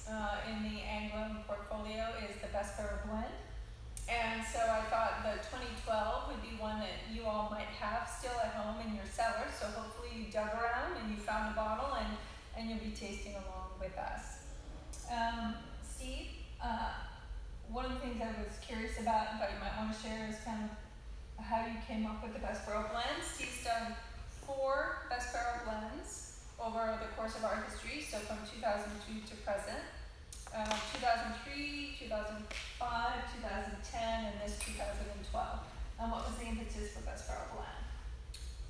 in the Anglim portfolio is the Best Barrel Blend. And so I thought the 2012 would be one that you all might have still at home in your cellar. So hopefully you dug around and you found a bottle and you'll be tasting along with us. Steve, one of the things I was curious about and thought you might want to share is kind of how you came up with the Best Barrel Blend. Steve's done 4 Best Barrel Blends over the course of our history, so from 2002 to present. 2003, 2005, 2010, and this 2012. And what was the impetus for Best Barrel Blend?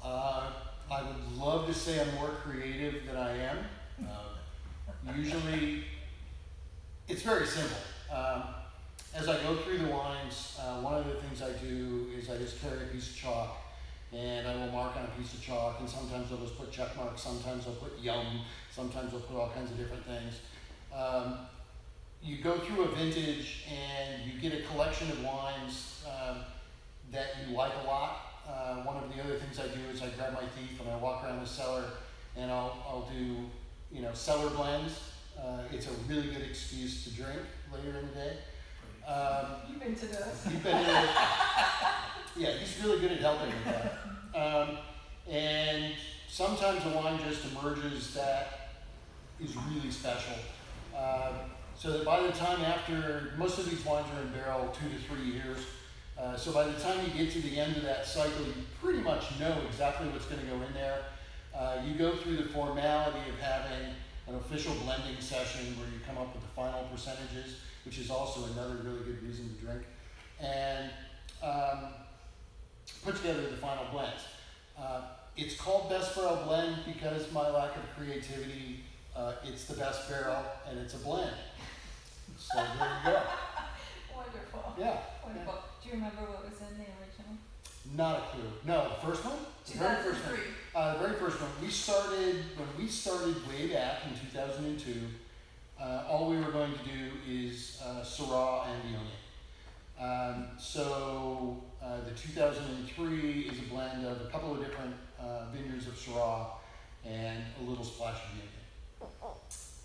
I would love to say I'm more creative than I am. Usually, it's very simple. As I go through the wines, one of the things I do is I just carry a piece of chalk and I will mark on a piece of chalk, and sometimes I'll just put check marks, sometimes I'll put yum, sometimes I'll put all kinds of different things. You go through a vintage and you get a collection of wines that you like a lot. One of the other things I do is I grab my thief and I walk around the cellar and I'll do, cellar blends. It's a really good excuse to drink later in the day. You've been to those. You've been to those. Yeah, he's really good at helping with that. And sometimes a wine just emerges that is really special. So that by the time after, most of these wines are in barrel 2 to 3 years. So by the time you get to the end of that cycle, you pretty much know exactly what's going to go in there. You go through the formality of having an official blending session where you come up with the final percentages, which is also another really good reason to drink, and put together the final blends. It's called Best Barrel Blend because my lack of creativity, it's the best barrel and it's a blend. So there you go. Wonderful. Yeah. Wonderful. Yeah. Do you remember what was in the original? Not a clue. No, the first one? 2003. The very first one. When we started way back in 2002, all we were going to do is Syrah and Viognier. So the 2003 is a blend of a couple of different vineyards of Syrah and a little splash of Viognier.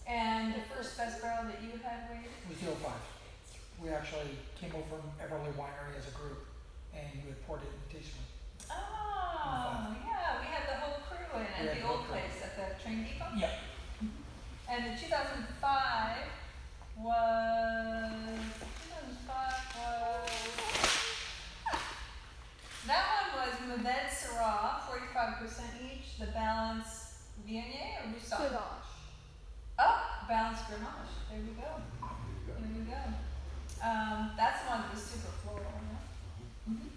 And the first Best Barrel that you had, Wade? It was the 05. We actually came over from Everly Winery as a group, and we had poured it in the tasting room. Oh, yeah, we had the whole crew in at the old place at the train depot? Yeah. And the 2005 was, that one was Mourvedre Syrah, 45% each, the balance Viognier or Roussanne? Grenache. Oh, balanced Grenache. There we go. There we go. That's the one that was super floral. Yeah? Mm-hmm.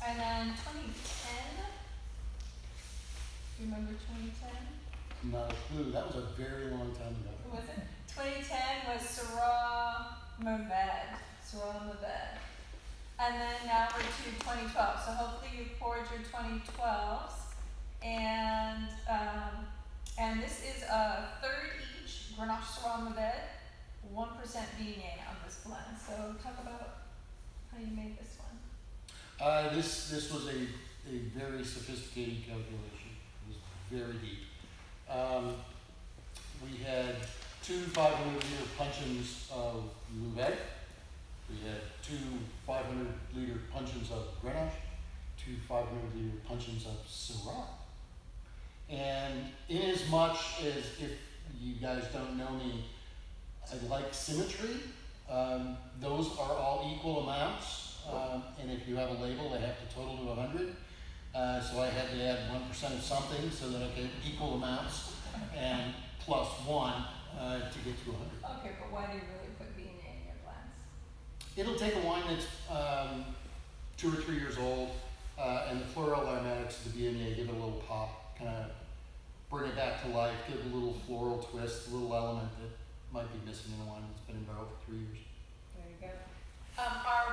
And then 2010. Do you remember 2010? Not a clue. That was a very long time ago. Was it? 2010 was Syrah Mourvedre. And then now we're to 2012. So hopefully you've poured your 2012s. And this is a third each Grenache Syrah Mourvedre, 1% Viognier on this blend. So talk about how you made this one. This was a very sophisticated calculation. It was very deep. We had 2 500-liter puncheons of Mourvedre. We had 2 500-liter puncheons of Grenache, 2 500-liter puncheons of Syrah. And in as much as, if you guys don't know me, I like symmetry. Those are all equal amounts. And if you have a label, they have to total to 100. So I had to add 1% of something so that I get equal amounts, and plus 1 to get to 100. Okay, but why do you really put Viognier in your blends? It'll take a wine that's 2 or 3 years old, and the floral aromatics of the Viognier give it a little pop, kind of bring it back to life, give it a little floral twist, a little element that might be missing in a wine that's been in barrel for 3 years. There you go.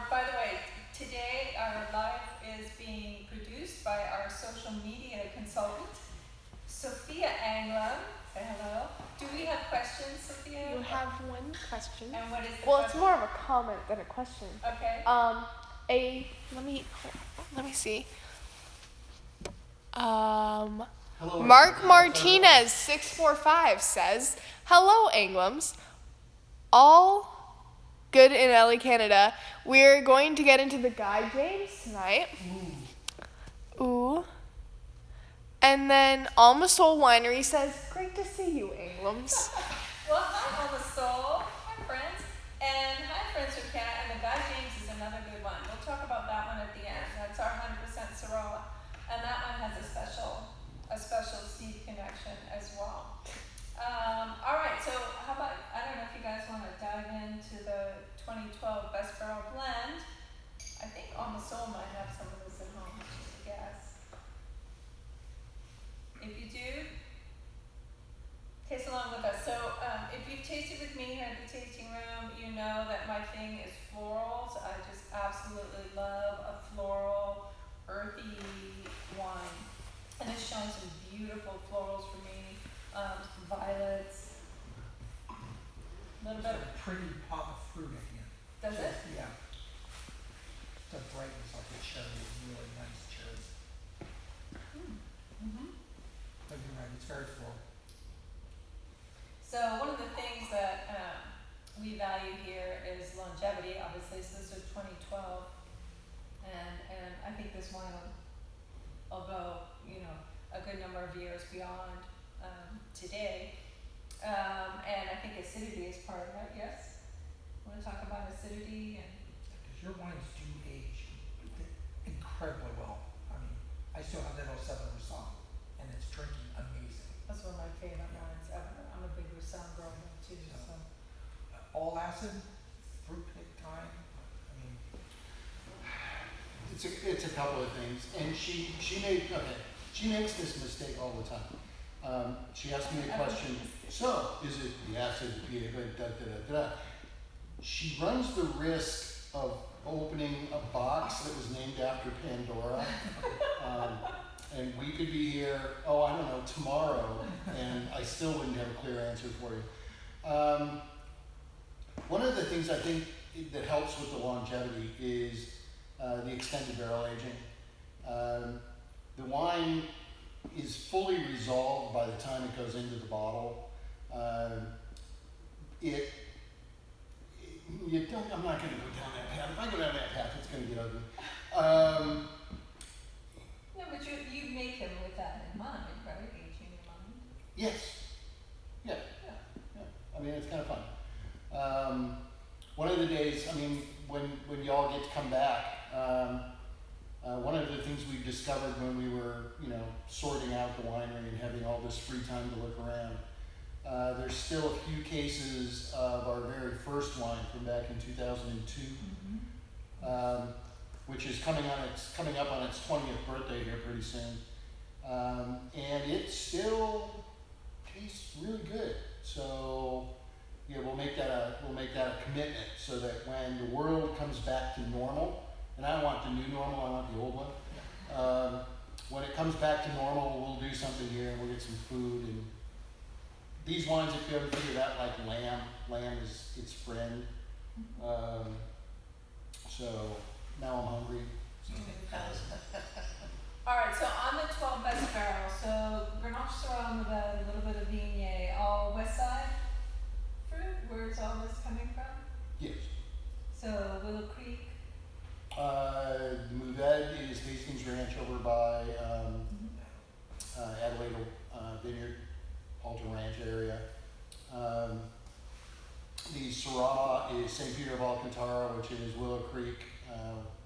By the way, today our live is being produced by our social media consultant, Sophia Anglim. Say hello. Do we have questions, Sophia? You have one question. And what is the Well, question? it's more of a comment than a question. Okay. Let me see. Hello, Mark Martinez 645 says, "Hello, Anglims. all good in LA, Canada. We're going to get into the Guy James tonight. Ooh. And then Alma Soul Winery says, "Great to see you, Anglims." Well, hi, Alma Soul. Hi, friends. And hi, friends from Canada. And the Guy James is another good one. We'll talk about that one at the end. That's our 100% Syrah. And that one has a special Steve connection as well. All right, so how about, I don't know if you guys want to dive into the 2012 Best Barrel Blend. I think Alma Soul might have some of this at home, just a guess. If you do, taste along with us. So if you've tasted with me here at the tasting room, you know that my thing is florals. I just absolutely love a floral, earthy wine. And it's shown some beautiful florals for me. Violets, a little bit of, a pretty pop of fruit at the end. does it? Yeah. The brightness like the cherry is really nice cherries. Mm-hmm. But you're right, it's very floral. So one of the things that we value here is longevity. Obviously, so this is 2012, and I think this wine will go, a good number of years beyond today. And I think acidity is part of that. Yes. Want to talk about acidity and? Because your wines do age incredibly well. I mean, I still have that 07 Roussan, and it's drinking amazing. That's one of my favorite wines ever. I'm a big Roussan grower too. So. All acid, fruit pick time. I mean, It's a couple of things, and she makes this mistake all the time. She asked me the question, so is it the acid, the pH, She runs the risk of opening a box that was named after Pandora, and we could be here, I don't know, tomorrow, and I still wouldn't have a clear answer for you. One of the things I think that helps with the longevity is the extended barrel aging. The wine is fully resolved by the time it goes into the bottle. I'm not going to go down that path. If I go down that path, it's going to get ugly. No, but you make him with that in mind, right? Aging in mind. Yes. Yeah. I mean, it's kind of fun. One of the days, when y'all get to come back, one of the things we discovered when we were, sorting out the winery and having all this free time to look around, there's still a few cases of our very first wine from back in 2002, which is coming up on its 20th birthday here pretty soon, and it still tastes really good. So yeah, we'll make that a commitment so that when the world comes back to normal. And I don't want the new normal, I want the old one. When it comes back to normal, we'll do something here and we'll get some food. And these wines, if you ever figured out, like lamb is its friend. So now I'm hungry. All right, so on the 12 best barrels, so Grenache Syrah on the bed, a little bit of Viognier, all West Side fruit. Where's all this coming from? Yes. So Willow Creek. The Mouved is Hastings Ranch over by Adelaide Vineyard, Alta Ranch area. The Syrah is St. Peter of Alcantara, which is Willow Creek,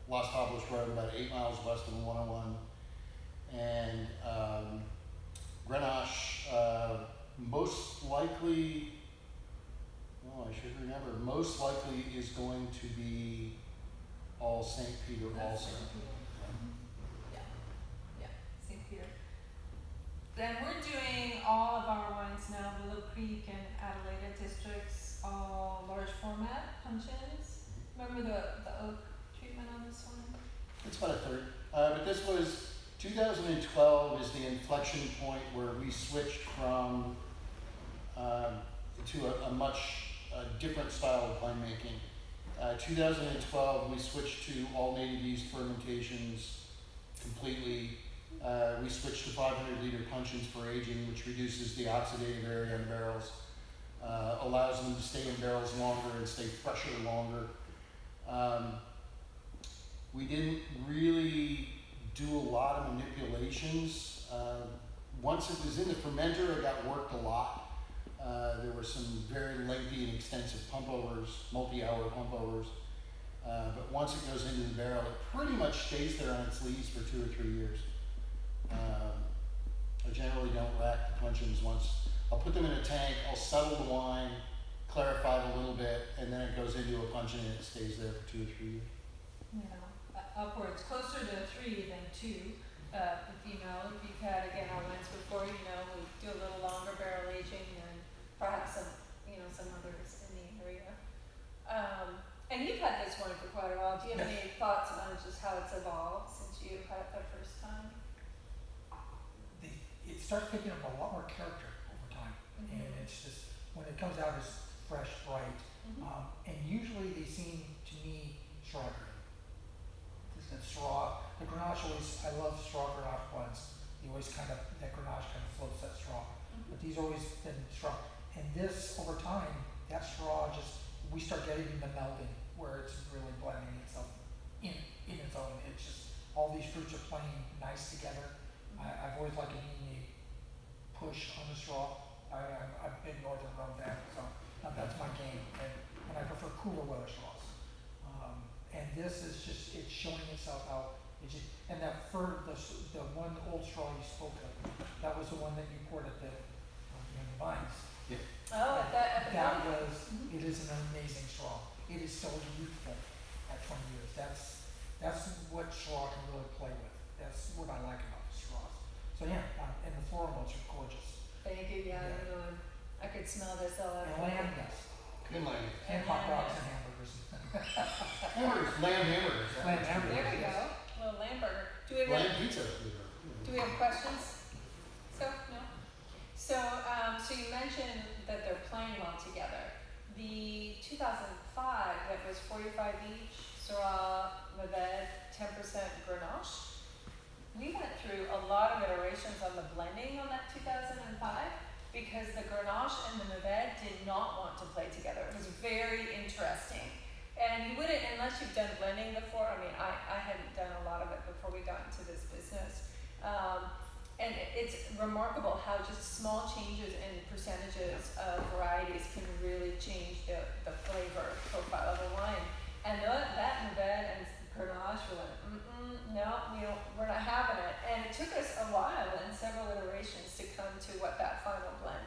Las Tablas Road, about 8 miles west of the 101. And Grenache, most likely, I should remember, most likely is going to be all St. Peter also. Yeah, St. Peter. Then we're doing all of our wines now, Willow Creek and Adelaide districts, all large format punches. Remember the oak treatment on this one? It's about a third. But this was 2012 is the inflection point where we switched from to a much different style of winemaking. 2012, we switched to all native yeast fermentations completely. We switched to 500 liter puncheons for aging, which reduces the oxidative area in barrels. allows them to stay in barrels longer and stay fresher longer. We didn't really do a lot of manipulations. Once it was in the fermenter, it got worked a lot. There were some very lengthy and extensive pump overs, multi-hour pump overs. But once it goes into the barrel, it pretty much stays there on its lees for 2 or 3 years. I generally don't rack the puncheons once. I'll put them in a tank, I'll settle the wine, clarify it a little bit, and then it goes into a puncheon and it stays there for 2 or 3 years. Upwards, closer to 3 than 2. If you've had, again, our wines before, we do a little longer barrel aging than perhaps some others in the area. And you've had this one for quite a while. Do you have any thoughts on just how it's evolved since you had it the first time? It starts picking up a lot more character over time, and it's just, when it comes out, it's fresh, bright, and usually they seem to me strawberry. The straw, the Grenache always, I love straw Grenache ones. You always that Grenache kind of floats that straw. But these always been straw. And this, over time, that straw we start getting the melding where it's really blending itself in its own. It's just, all these fruits are playing nice together. I've always liked an evening push on the straw. I'm a big Northern Rum fan, so that's my game. And I prefer cooler weather straws. And this is just, it's showing itself out. And that the one old straw you spoke of, that was the one that you poured at the vines. Yeah. Oh, at the That was, it is an amazing straw. It is so youthful at 20 years. That's what straw can really play with. That's what I like about the straws. So yeah, and the floral notes are gorgeous. Thank you, yeah. I could smell this all And over. lamb, yes. Good lamb. And hot dogs and hamburgers. Hamburgers, lamb hamburgers. Lamb hamburgers. There we go. Little lamb burger. Do we have Lamb pizza. Do we have questions? No? So you mentioned that they're playing well together. The 2005, that was 45 each, Syrah, Mourvèdre, 10% Grenache. We went through a lot of iterations on the blending on that 2005 because the Grenache and the Mourvèdre did not want to play together. It was very interesting. And you wouldn't, unless you've done blending before. I mean, I hadn't done a lot of it before we got into this business. And it's remarkable how just small changes in percentages of varieties can really change the flavor profile of the wine. And that Mourvèdre and Grenache were like, no, we're not having it. And it took us a while and several iterations to come to what that final blend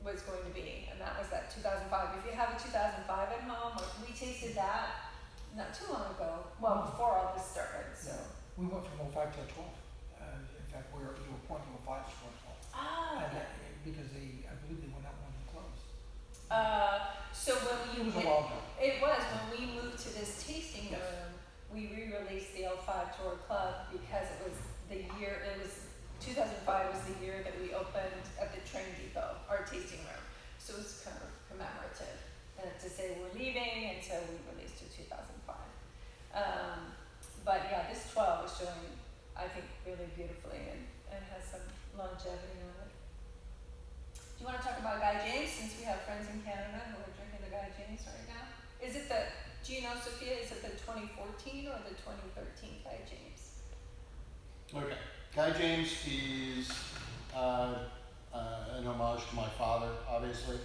was going to be, and that was that 2005. If you have a 2005 at home, we tasted that not too long ago, well, before all this started, so. We went from 05 to 12. In fact, you were pointing 05 to 12. Because I believe they went out when they closed. So when we It was a while ago. It was, when we moved to this tasting room, we re-released the 05 Tour Club because it was 2005 was the year that we opened at the train depot, our tasting room. So it was kind of commemorative to say we're leaving, and so we released it 2005. But yeah, this 12 is showing, I think, really beautifully and has some longevity on it. Do you want to talk about Guy James, since we have friends in Canada who are drinking the Guy James right now? Do you know, Sophia, is it the 2014 or the 2013 Guy James? Okay. Guy James is an homage to my father, obviously.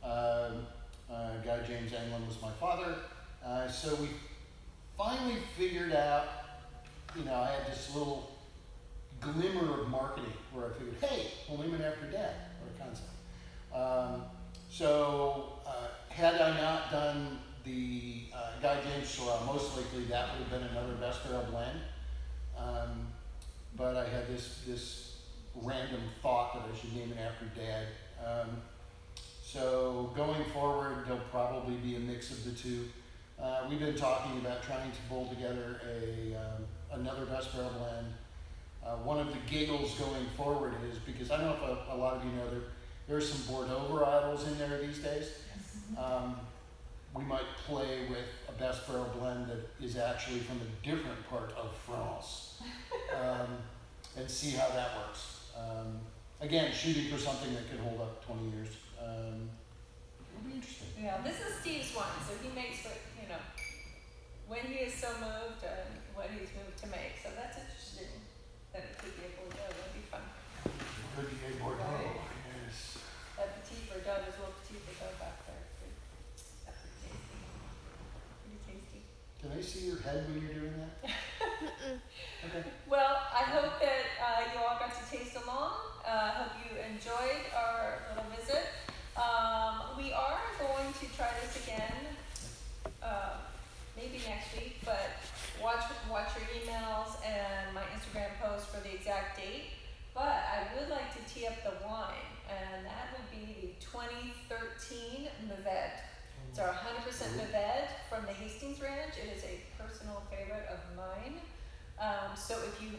Guy James Anglim was my father. So we finally figured out, I had this little glimmer of marketing where I figured, hey, we'll name it after Dad, what a concept. Had I not done the Guy James Syrah, most likely that would have been another best barrel blend. But I had this random thought that I should name it after Dad. So going forward, there'll probably be a mix of the two. We've been talking about trying to pull together another best barrel blend. One of the giggles going forward is, because I don't know if a lot of you know, there are some Bordeaux varietals in there these days. We might play with a best barrel blend that is actually from a different part of France and see how that works. Again, shooting for something that could hold up 20 years. It'll be interesting. Yeah, this is Steve's one, so he makes what, you know, when he is so moved and what he's moved to make. So that's interesting that it could be a Bordeaux. That'd be fun. It could be a Bordeaux, Right. yes. A petit Bordeaux, there's a little petit Bordeaux back there. That's pretty tasty. Pretty tasty. Can I see your head when you're doing that? Okay. Well, I hope that you all got to taste along. Hope you enjoyed our little visit. We are going to try this again, maybe next week, but watch your emails and my Instagram post for the exact date. But I would like to tee up the wine, and that would be the 2013 Mourvèdre. It's our 100% Mourvèdre from the Hastings Ranch. It is a personal favorite of mine. So if you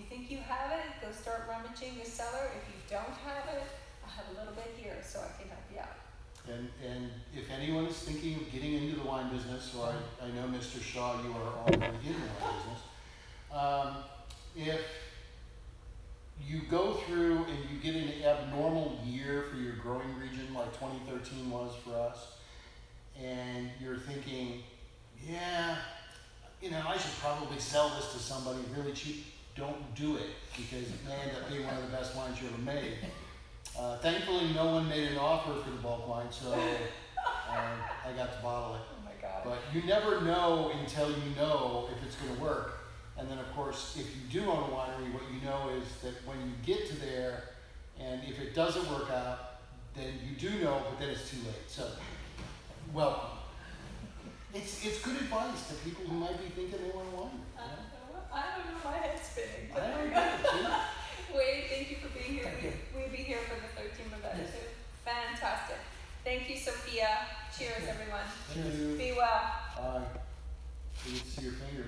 think you have it, go start rummaging the cellar. If you don't have it, I have a little bit here so I can help you out. And if anyone is thinking of getting into the wine business, or I know Mr. Shaw, you are already in the wine business. If you go through and you get an abnormal year for your growing region, like 2013 was for us, and you're thinking, yeah, you know, I should probably sell this to somebody really cheap. Don't do it, because it may end up being one of the best wines you ever made. Thankfully, no one made an offer for the bulk wine, so I got to bottle it. Oh my God. But you never know until you know if it's going to work. And then, of course, if you do own a winery, what you know is that when you get to there, and if it doesn't work out, then you do know, but then it's too late. So, welcome. It's good advice to people who might be thinking they want a winery. I don't know, my head's spinning. I don't know. Wade, thank you for being here. Thank you. We'll be here for the 13th of that Yes. too. Fantastic. Thank you, Sophia. Cheers, everyone. Cheers. Be well. Good to see your finger.